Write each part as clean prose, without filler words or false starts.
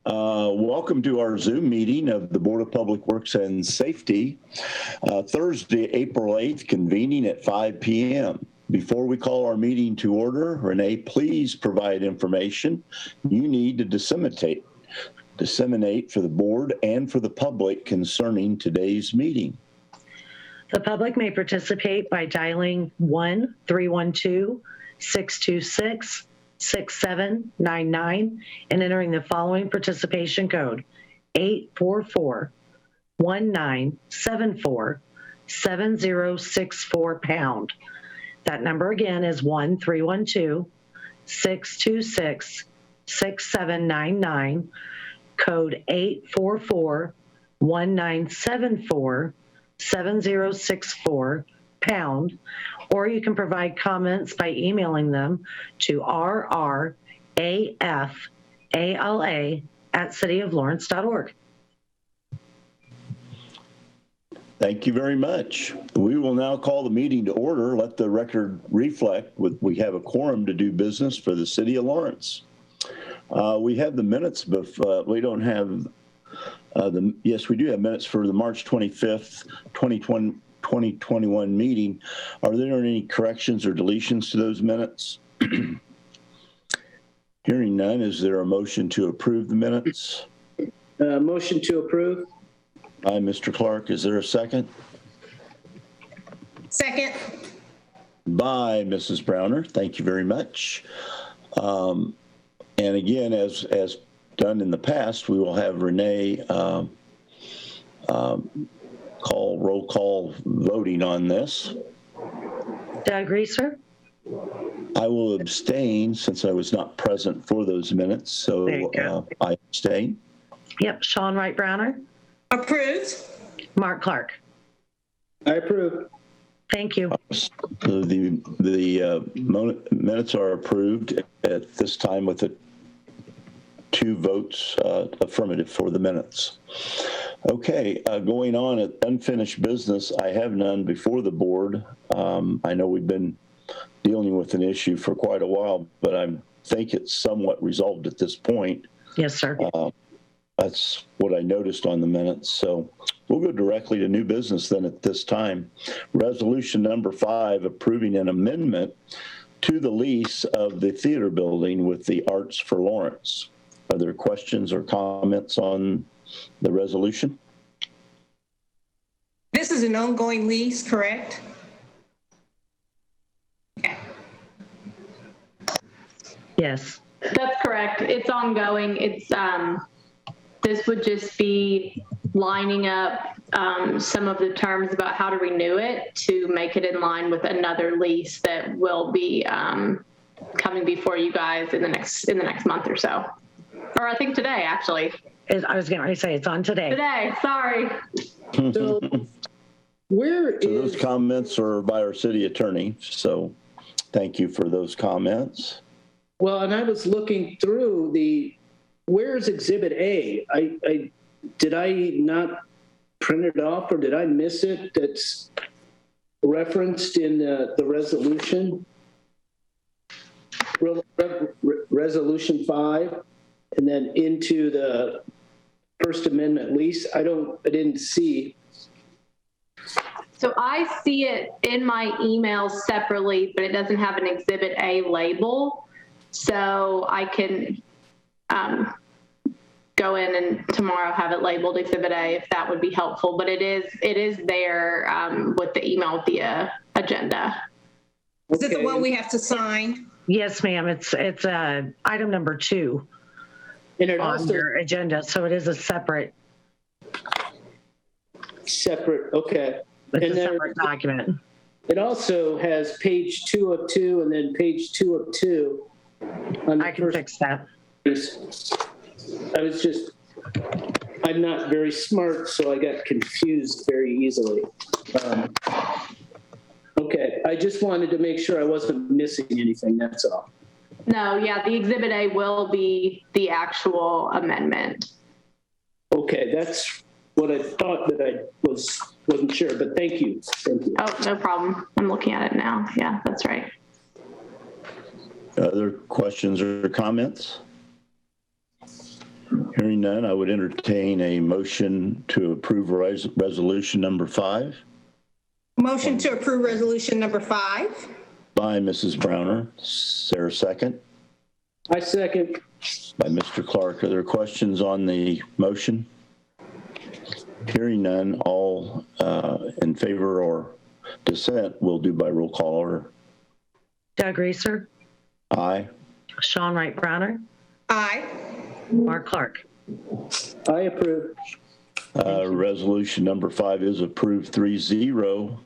Welcome to our Zoom meeting of the Board of Public Works and Safety, Thursday, April 8th, convening at 5 p.m. Before we call our meeting to order, Renee, please provide information you need to disseminate for the board and for the public concerning today's meeting. The public may participate by dialing 1-312-626-6799 and entering the following participation code, 844-1974-7064 #. That number again is 1-312-626-6799, code 844-1974-7064 #, or you can provide comments by emailing them to rrafala@cityoflawrence.org. Thank you very much. We will now call the meeting to order. Let the record reflect we have a quorum to do business for the City of Lawrence. We have the minutes, but we don't have yes, we do have minutes for the March 25th, 2021 meeting. Are there any corrections or deletions to those minutes? Hearing none, is there a motion to approve the minutes? Motion to approve. By Mr. Clark. Is there a second? Second. By Mrs. Browner. Thank you very much. And again, as done in the past, we will have Renee roll call voting on this. Doug Reeser? I will abstain since I was not present for those minutes, so I abstain. Yep. Sean Wright Browner? Approved. Mark Clark? I approve. Thank you. The minutes are approved at this time with the 2 votes affirmative for the minutes. Okay, going on at unfinished business, I have none before the board. I know we've been dealing with an issue for quite a while, but I think it's somewhat resolved at this point. Yes, sir. That's what I noticed on the minutes. So we'll go directly to new business then at this time. Resolution number 5, approving an amendment to the lease of the theater building with the Arts for Lawrence. Are there questions or comments on the resolution? This is an ongoing lease, correct? Okay. Yes. That's correct. It's ongoing. It's this would just be lining up some of the terms about how to renew it to make it in line with another lease that will be coming before you guys in the next month or so, or I think today actually. I was going to say it's on today. Today, sorry. So those comments are by our city attorney, so thank you for those comments. Well, and I was looking through where's Exhibit A? Did I not print it off or did I miss it? That's referenced in the resolution. Resolution 5, and then into the First Amendment lease. I didn't see. So I see it in my email separately, but it doesn't have an Exhibit A label. So I can go in and tomorrow have it labeled Exhibit A if that would be helpful. But it is there with the email with the agenda. Is it the one we have to sign? Yes, ma'am. It's item number 2 And it on also your agenda. So it is a separate. Okay. It's a separate document. It also has page 2 of 2 and then page 2 of 2. I can fix that. I'm not very smart, so I got confused very easily. Okay, I just wanted to make sure I wasn't missing anything, that's all. No, yeah, the Exhibit A will be the actual amendment. Okay, that's what I thought, that I wasn't sure, but thank you. Thank you. Oh, no problem. I'm looking at it now. Yeah, that's right. Other questions or comments? Hearing none, I would entertain a motion to approve resolution number 5 Motion to approve resolution number 5. by Mrs. Browner. Is there a second? I second. By Mr. Clark. Are there questions on the motion? Hearing none, all in favor or dissent, we'll do by roll call order. Doug Reeser, Aye. Sean Wright Browner, Aye. Mark Clark. I approve. Resolution number 5 is approved 3-0.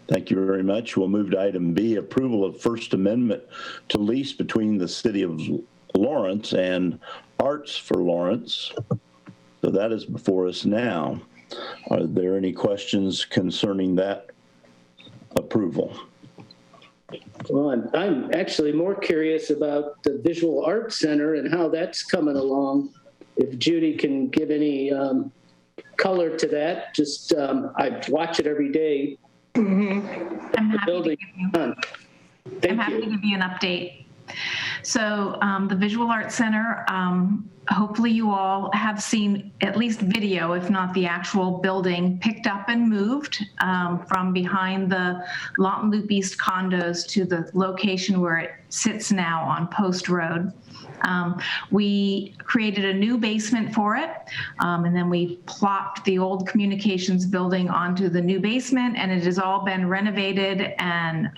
Thank you very much. We'll move to item B, approval of First Amendment to lease between the City of Lawrence and Arts for Lawrence. So that is before us now. Are there any questions concerning that approval? Well, I'm actually more curious about the Visual Arts Center and how that's coming along. If Judy can give any color to that, just I watch it every day. I'm happy to give you, Thank I'm happy to you. give you an update. So the Visual Arts Center, hopefully you all have seen at least video, if not the actual building, picked up and moved from behind the Lawton Loop East condos to the location where it sits now on Post Road. We created a new basement for it, and then we plopped the old communications building onto the new basement, and it has all been renovated and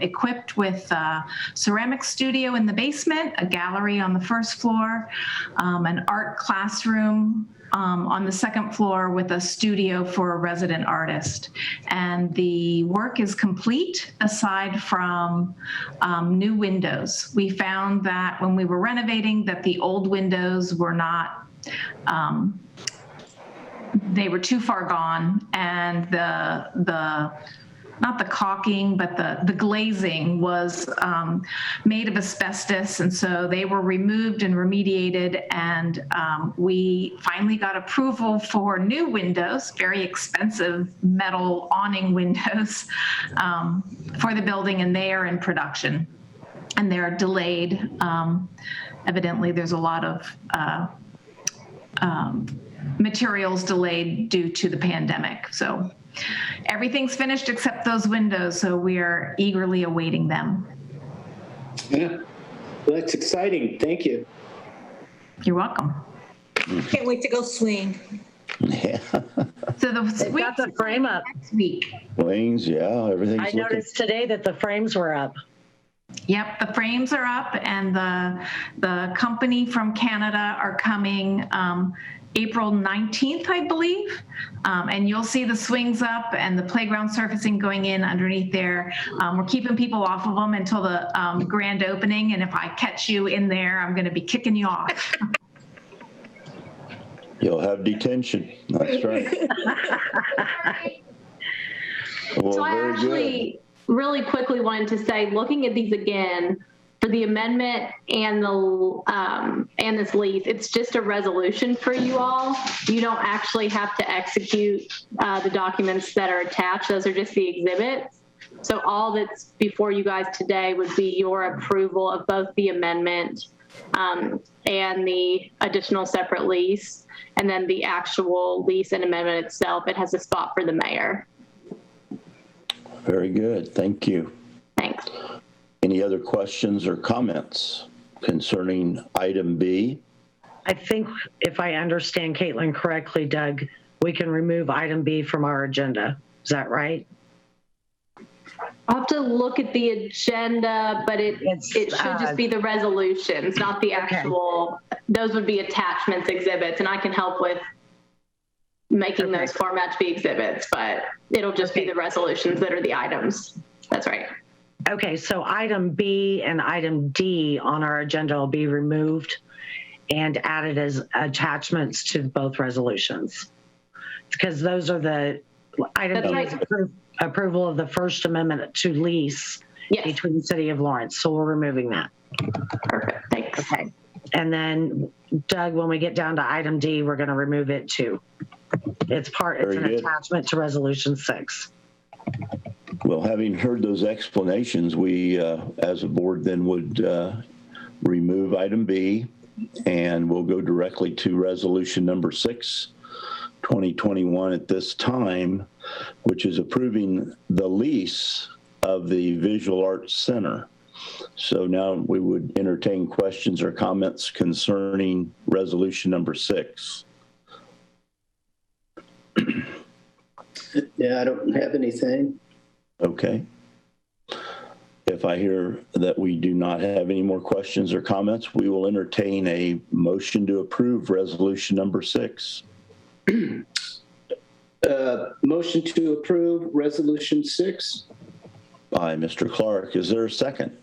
equipped with a ceramic studio in the basement, a gallery on the first floor, an art classroom on the second floor with a studio for a resident artist. And the work is complete aside from new windows. We found that when we were renovating that the old windows were not, they were too far gone, and the not the caulking, but the glazing was made of asbestos. And so they were removed and remediated. And we finally got approval for new windows, very expensive metal awning windows for the building, and they are in production. And they're delayed. Evidently, there's a lot of materials delayed due to the pandemic. So everything's finished except those windows, so we are eagerly awaiting them. Yeah, well, that's exciting. Thank you. You're welcome. Can't wait to go swing. Yeah. So the They've got the frame up. next week. Wings, yeah, everything's I looking. noticed today that the frames were up. Yep, the frames are up, and the company from Canada are coming April 19th, I believe. And you'll see the swings up and the playground surfacing going in underneath there. We're keeping people off of them until the grand opening. And if I catch you in there, I'm going to be kicking you off. You'll have detention. That's right. Well, So I very actually really quickly wanted to say, looking at these again, for the amendment and this lease, it's just a resolution for you all. You don't actually have to execute the documents that are attached. Those are just the exhibits. So all that's before you guys today would be your approval of both the amendment and the additional separate lease. And then the actual lease and amendment itself, it has a spot for the mayor. Very good. Thank you. Thanks. Any other questions or comments concerning item B? I think if I understand Caitlin correctly, Doug, we can remove item B from our agenda. Is that right? I'll have to look at the agenda, but it should just be the resolutions, not the actual, those would be attachments, exhibits, and I can help with making those formats be exhibits, but it'll just be the resolutions that are the items. That's right. Okay, so item B and item D on our agenda will be removed and added as attachments to both resolutions. Because those are the item That's B right. is approval of the First Amendment to lease Yes, between the City of Lawrence. So we're removing that. perfect. Thanks. Okay. And then Doug, when we get down to item D, we're going to remove it too. It's Very an good. attachment to resolution 6. Well, having heard those explanations, we, as a board, then would remove item B And we'll go directly to resolution number 6, 2021 at this time, which is approving the lease of the Visual Arts Center. So now we would entertain questions or comments concerning resolution number 6. Yeah, I don't have anything. Okay. If I hear that we do not have any more questions or comments, we will entertain a motion to approve resolution number 6. Motion to approve resolution 6. By Mr. Clark. Is there a second?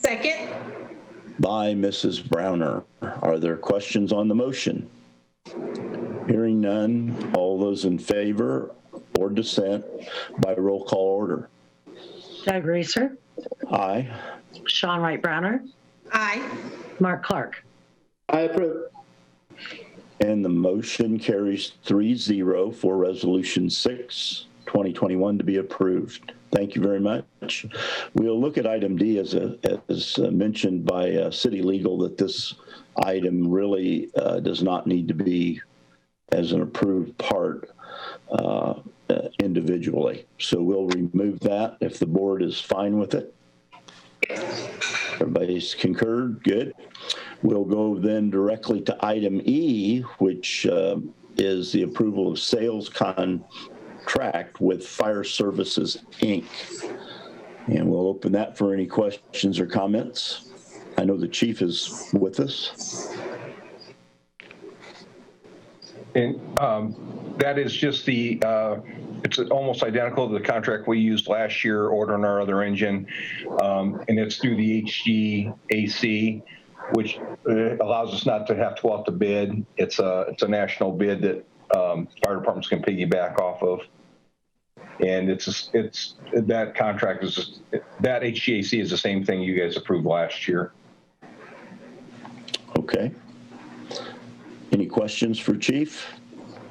Second. By Mrs. Browner. Are there questions on the motion? Hearing none, all those in favor or dissent by roll call order. Doug Reeser, Aye. Sean Wright Browner, Aye. Mark Clark. I approve. And the motion carries 3-0 for resolution 6, 2021 to be approved. Thank you very much. We'll look at item D as mentioned by City Legal, that this item really does not need to be as an approved part individually. So we'll remove that if the board is fine with it. Everybody's concurred? Good. We'll go then directly to item E, which is the approval of sales contract with Fire Services, Inc. And we'll open that for any questions or comments. I know the chief is with us. And that is just it's almost identical to the contract we used last year ordering our other engine. And it's through the HGAC, which allows us not to have to go out to bid. It's a national bid that fire departments can piggyback off of. And that contract is that HGAC is the same thing you guys approved last year. Okay. Any questions for Chief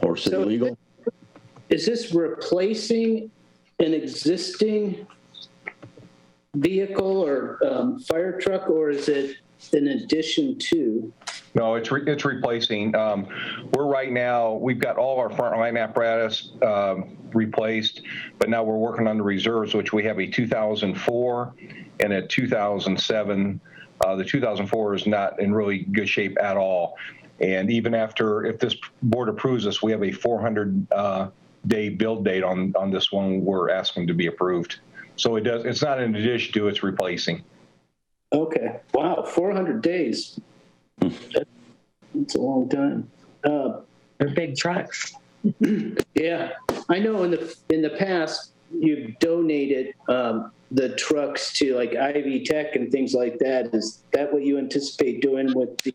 or City Legal? Is this replacing an existing vehicle or fire truck, or is it in addition to? No, it's replacing. We're right now, we've got all our frontline apparatus replaced, but now we're working on the reserves, which we have a 2004 and a 2007. The 2004 is not in really good shape at all. And even if this board approves us, we have a 400-day build date on this one. We're asking to be approved. So it's not in addition to, it's replacing. Okay. Wow. 400 days. That's a long time. They're big trucks. Yeah. I know in the past, you've donated the trucks to like Ivy Tech and things like that. Is that what you anticipate doing with the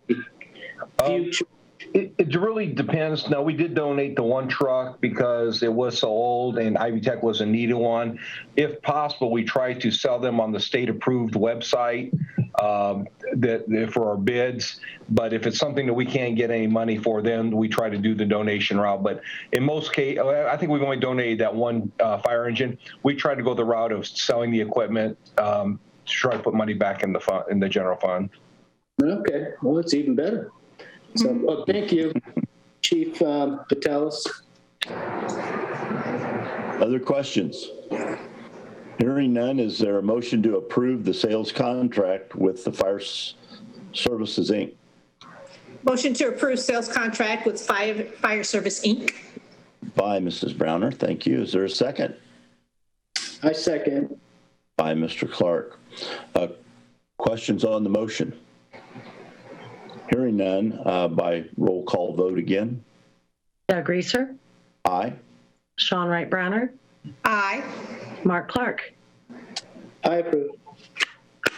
future? It really depends. No, we did donate the one truck because it was so old and Ivy Tech was in need of one. If possible, we try to sell them on the state-approved website for our bids. But if it's something that we can't get any money for, then we try to do the donation route. But in most cases, I think we've only donated that one fire engine. We tried to go the route of selling the equipment to try to put money back in the general fund. Okay. Well, it's even better. So, thank you, Chief Patelis. Other questions? Hearing none, is there a motion to approve the sales contract with the Fire Services, Inc.? Motion to approve sales contract with Fire Service, Inc. By Mrs. Browner. Thank you. Is there a second? I second. By Mr. Clark. Questions on the motion? Hearing none, by roll call vote again. Doug Reeser, Aye. Sean Wright Browner, Aye. Mark Clark. I approve.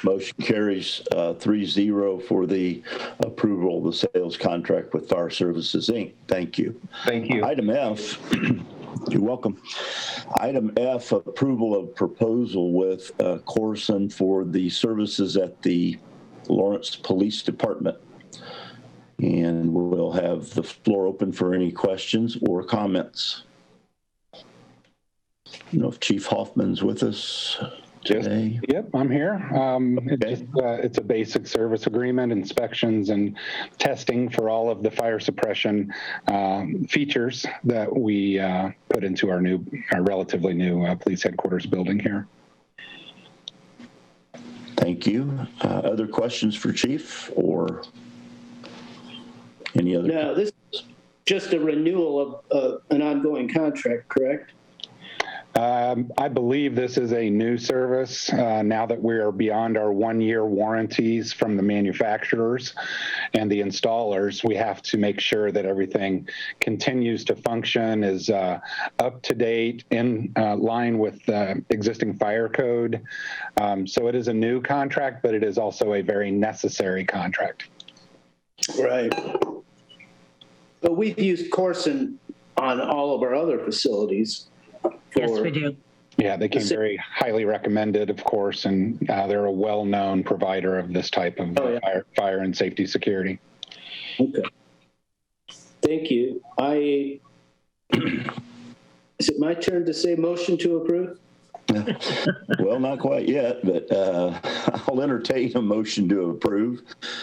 Motion carries 3-0 for the approval of the sales contract with Fire Services, Inc. Thank you. Thank you. Item F, you're welcome. Item F, approval of proposal with Corson for the services at the Lawrence Police Department. And we'll have the floor open for any questions or comments. I don't know if Chief Hoffman's with us. today? Yep, I'm here. Okay. It's a basic service agreement, inspections and testing for all of the fire suppression features that we put into our relatively new police headquarters building here. Thank you. Other questions for Chief or any other? No, this is just a renewal of an ongoing contract, correct? I believe this is a new service now that we are beyond our 1-year warranties from the manufacturers and the installers. We have to make sure that everything continues to function, is up to date, in line with the existing fire code. So it is a new contract, but it is also a very necessary contract. Right. But we've used Corson on all of our other facilities. Yes, we do. Yeah, they came very highly recommended, of course, and they're a well-known provider of this type of fire and safety security. Okay. Thank you. Is it my turn to say motion to approve? Well, not quite yet, but I'll entertain a motion to approve.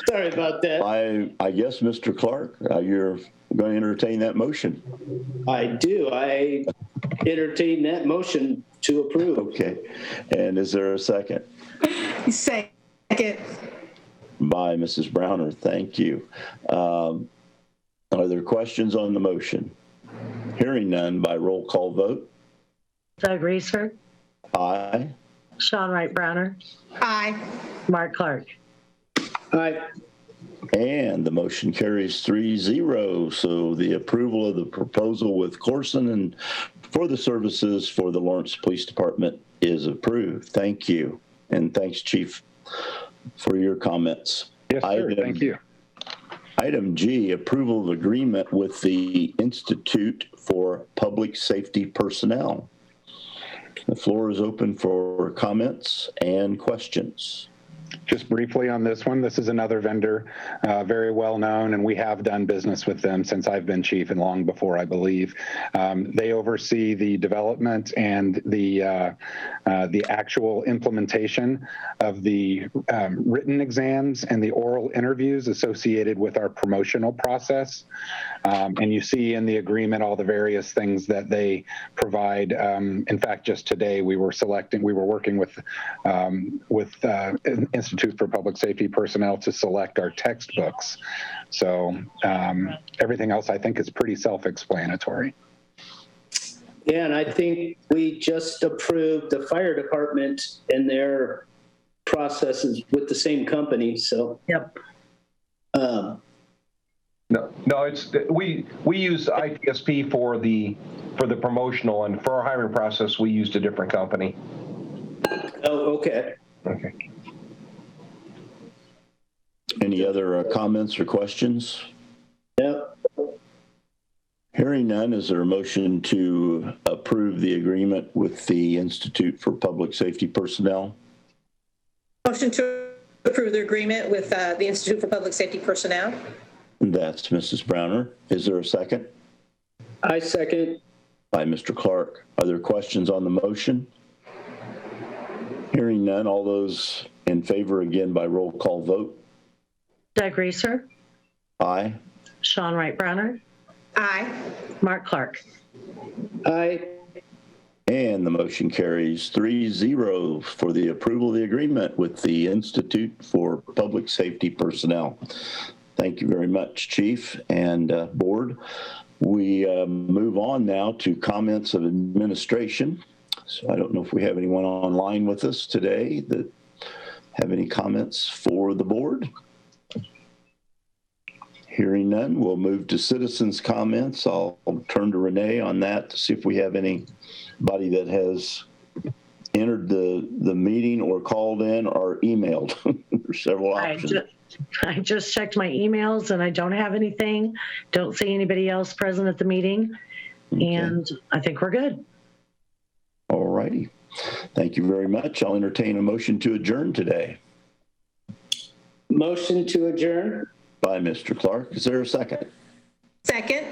Sorry about that. I guess, Mr. Clark, you're going to entertain that motion. I do. I entertain that motion to approve. Okay. And is there a second? Second. By Mrs. Browner. Thank you. Are there questions on the motion? Hearing none, by roll call vote. Doug Reeser, Aye. Sean Wright Browner, Aye. Mark Clark. Aye. And the motion carries 3-0. So the approval of the proposal with Corson and for the services for the Lawrence Police Department is approved. Thank you. And thanks, Chief, for your comments. Yes, sir. Thank you. Item G, approval of agreement with the Institute for Public Safety Personnel. The floor is open for comments and questions. Just briefly on this one, this is another vendor, very well known, and we have done business with them since I've been chief and long before, I believe. They oversee the development and the actual implementation of the written exams and the oral interviews associated with our promotional process. And you see in the agreement all the various things that they provide. In fact, just today we were working with Institute for Public Safety Personnel to select our textbooks. So everything else I think is pretty self-explanatory. Yeah, and I think we just approved the fire department and their processes with the same company. So Yep. No, it's we use ITSP for the promotional, and for our hiring process we used a different company. Oh, okay. Okay. Any other comments or questions? Yep. Hearing none, is there a motion to approve the agreement with the Institute for Public Safety Personnel? Motion to approve the agreement with the Institute for Public Safety Personnel. That's Mrs. Browner. Is there a second? I second. By Mr. Clark. Are there questions on the motion? Hearing none, all those in favor, again by roll call vote. Doug Reeser, Aye. Sean Wright Browner, Aye. Mark Clark. Aye. And the motion carries 3-0 for the approval of the agreement with the Institute for Public Safety Personnel. Thank you very much, Chief and Board. We move on now to comments of administration. So I don't know if we have anyone online with us today that have any comments for the board. Hearing none, we'll move to citizens' comments. I'll turn to Renee on that to see if we have anybody that has entered the meeting or called in or emailed. There's several options. I just checked my emails and I don't have anything. Don't see anybody else present at the meeting. Okay. And I think we're good. All righty. Thank you very much. I'll entertain a motion to adjourn today. Motion to adjourn. By Mr. Clark. Is there a second? Second.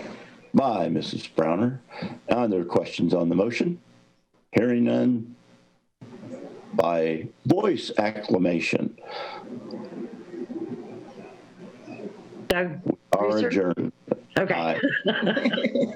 By Mrs. Browner. Are there questions on the motion? Hearing none. by voice acclamation. Doug? Are Research? adjourned. Okay. Aye.